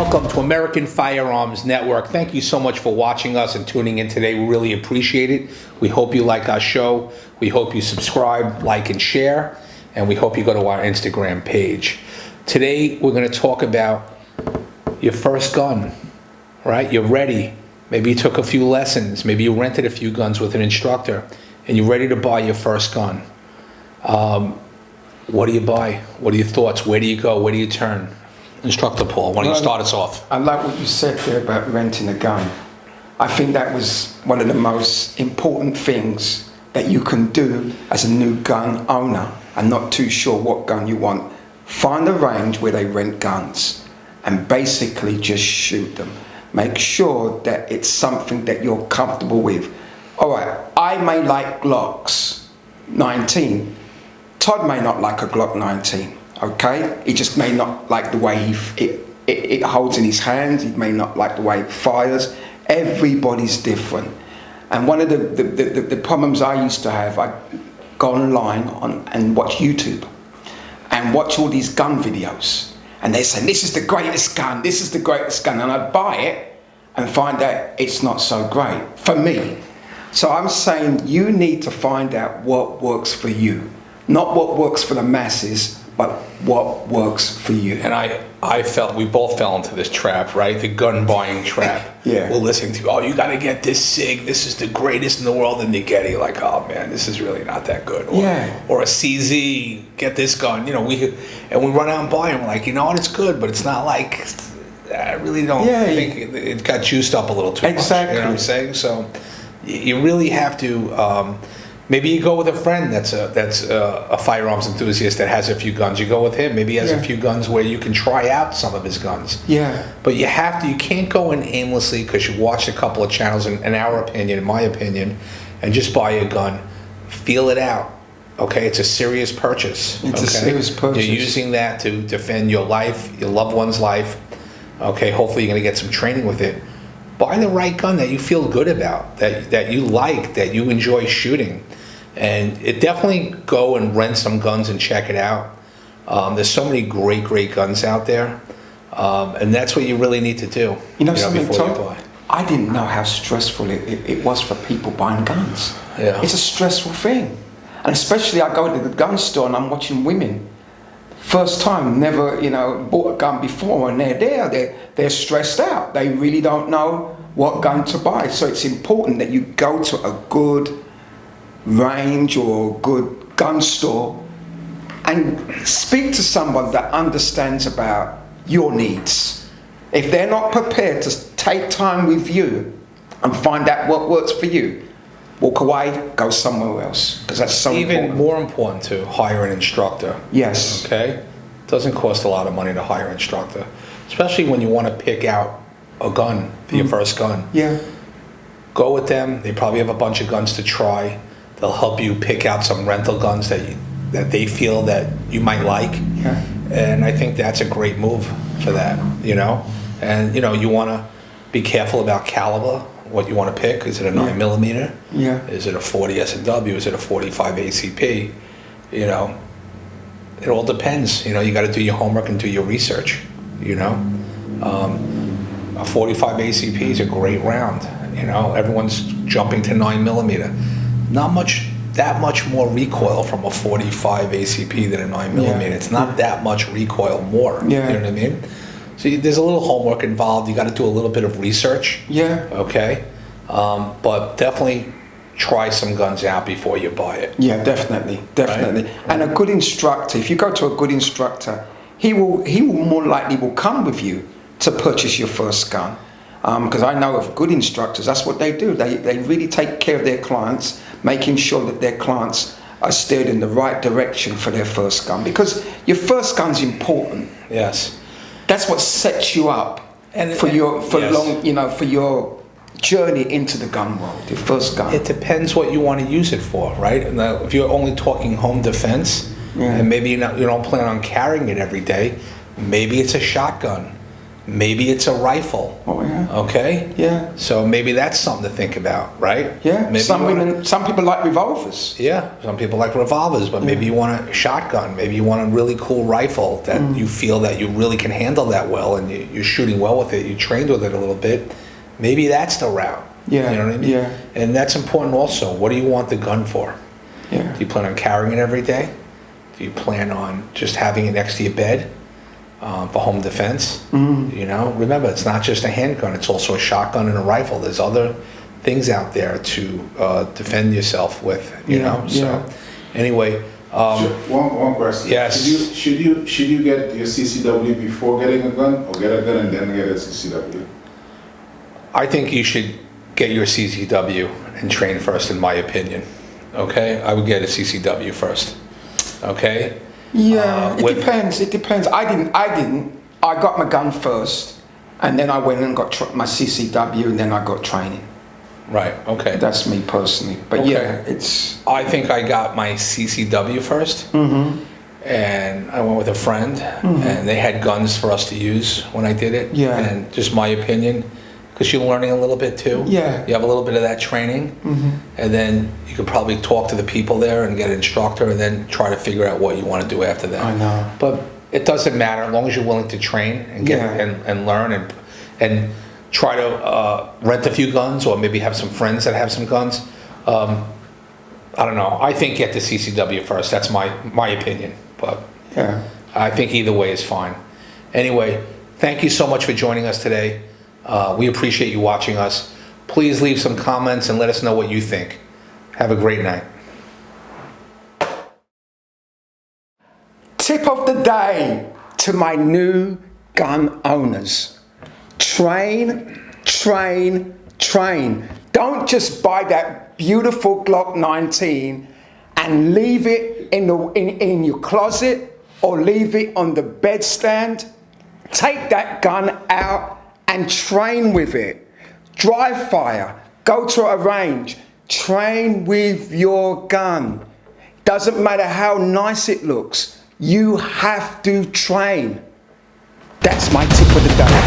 Welcome to American Firearms Network. Thank you so much for watching us and tuning in today. We really appreciate it. We hope you like our show. We hope you subscribe, like, and share. And we hope you go to our Instagram page. Today, we're going to talk about your first gun, right? You're ready. Maybe you took a few lessons. Maybe you rented a few guns with an instructor, and you're ready to buy your first gun. What do you buy? What are your thoughts? Where do you go? Where do you turn? Instructor Paul, why don't you start us off? I like what you said there about renting a gun. I think that was one of the most important things that you can do as a new gun owner and not too sure what gun you want. Find a range where they rent guns and basically just shoot them. Make sure that it's something that you're comfortable with. All right, I may like Glocks 19. Todd may not like a Glock 19. Okay, he just may not like the way it holds in his hands. He may not like the way it fires. Everybody's different, and one of the problems I used to have, I'd go online and watch YouTube, and watch all these gun videos, and they say this is the greatest gun, this is the greatest gun, and I'd buy it and find out it's not so great for me. So I'm saying you need to find out what works for you, not what works for the masses, but what works for you. And we both fell into this trap, right? The gun buying trap. Yeah. We're listening to, oh, you got to get this SIG. This is the greatest in the world. And you get it, you're like, oh man, this is really not that good. Or a CZ, get this gun. You know, we run out and buy them. We're like, you know what, it's good, but it's not like, I really don't think it got juiced up a little too much. Exactly. You know what I'm saying? So you really have to, maybe you go with a friend that's a firearms enthusiast that has a few guns. You go with him. Maybe he has a few guns where you can try out some of his guns. Yeah. But you can't go in aimlessly because you watched a couple of channels, in our opinion, in my opinion, and just buy a gun. Feel it out. Okay? It's a serious purchase. It's a serious purchase. You're using that to defend your life, your loved one's life. Okay? Hopefully you're going to get some training with it. Buy the right gun that you feel good about, that you like, that you enjoy shooting. And it definitely go and rent some guns and check it out. There's so many great guns out there. And that's what you really need to do. You know something, Tom? I didn't know how stressful it was for people buying guns. Yeah. It's a stressful thing. And especially I go to the gun store and I'm watching women. First time, never, bought a gun before, and they're there. They're stressed out. They really don't know what gun to buy. So it's important that you go to a good range or a good gun store and speak to someone that understands about your needs. If they're not prepared to take time with you and find out what works for you, walk away, go somewhere else, because that's so important. Even more important to hire an instructor. Yes. Okay? It doesn't cost a lot of money to hire an instructor, especially when you want to pick out a gun for your first gun. Yeah. Go with them. They probably have a bunch of guns to try. They'll help you pick out some rental guns that they feel that you might like. Yeah. And I think that's a great move for that, And, you want to be careful about caliber, what you want to pick. Is it a 9mm? Yeah. Is it a 40 S&W? Is it a 45 ACP? It all depends. You got to do your homework and do your research, A 45 ACP is a great round. Everyone's jumping to 9mm. Not that much more recoil from a 45 ACP than a 9mm. Yeah. It's not that much recoil more. Yeah. You know what I mean? So there's a little homework involved. You got to do a little bit of research. Yeah. Okay. But definitely try some guns out before you buy it. Yeah, definitely. Right? And a good instructor, if you go to a good instructor, he will more likely will come with you to purchase your first gun. Because I know of good instructors, that's what they do. They really take care of their clients, making sure that their clients are steered in the right direction for their first gun. Because your first gun's important. Yes. That's what sets you up for your journey into the gun world, your first gun. It depends what you want to use it for, right? Now, if you're only talking home defense, and maybe you don't plan on carrying it every day, maybe it's a shotgun. Maybe it's a rifle. Oh, yeah. Okay? Yeah. So maybe that's something to think about, right? Yeah. Maybe Some people like revolvers. yeah, some people like revolvers, but maybe you want a shotgun. Maybe you want a really cool rifle that you feel that you really can handle that well, and you're shooting well with it. You trained with it a little bit. Maybe that's the route. Yeah, You know what I mean? yeah. And that's important also. What do you want the gun for? Yeah. Do you plan on carrying it every day? Do you plan on just having it next to your bed for home defense? You know, remember, it's not just a handgun. It's also a shotgun and a rifle. There's other things out there to defend yourself with, you Yeah, know? So yeah. anyway, One question. Yes. Should you get your CCW before getting a gun, or get a gun and then get a CCW? I think you should get your CCW and train first, in my opinion. Okay? I would get a CCW first. Okay? Yeah, it with- depends. It depends. I didn't. I got my gun first, and then I went and got my CCW, and then I got training. Right, okay. That's me personally. But Okay. yeah, it's I think I got my CCW 1st, and I went with a friend, and they had guns for us to use when I did it. Yeah. And just my opinion, because you're learning a little bit too. Yeah. You have a little bit of that training, and then you could probably talk to the people there and get an instructor, and then try to figure out what you want to do after that. I know. But it doesn't matter as long as you're willing to train and get Yeah. and learn and try to rent a few guns, or maybe have some friends that have some guns. I don't know. I think get the CCW first. That's my opinion. But yeah. I think either way is fine. Anyway, thank you so much for joining us today. We appreciate you watching us. Please leave some comments and let us know what you think. Have a great night. Tip of the day to my new gun owners. Train, train, train. Don't just buy that beautiful Glock 19 and leave it in your closet or leave it on the bedstand. Take that gun out and train with it. Dry fire, go to a range, train with your gun. Doesn't matter how nice it looks, you have to train. That's my tip of the day.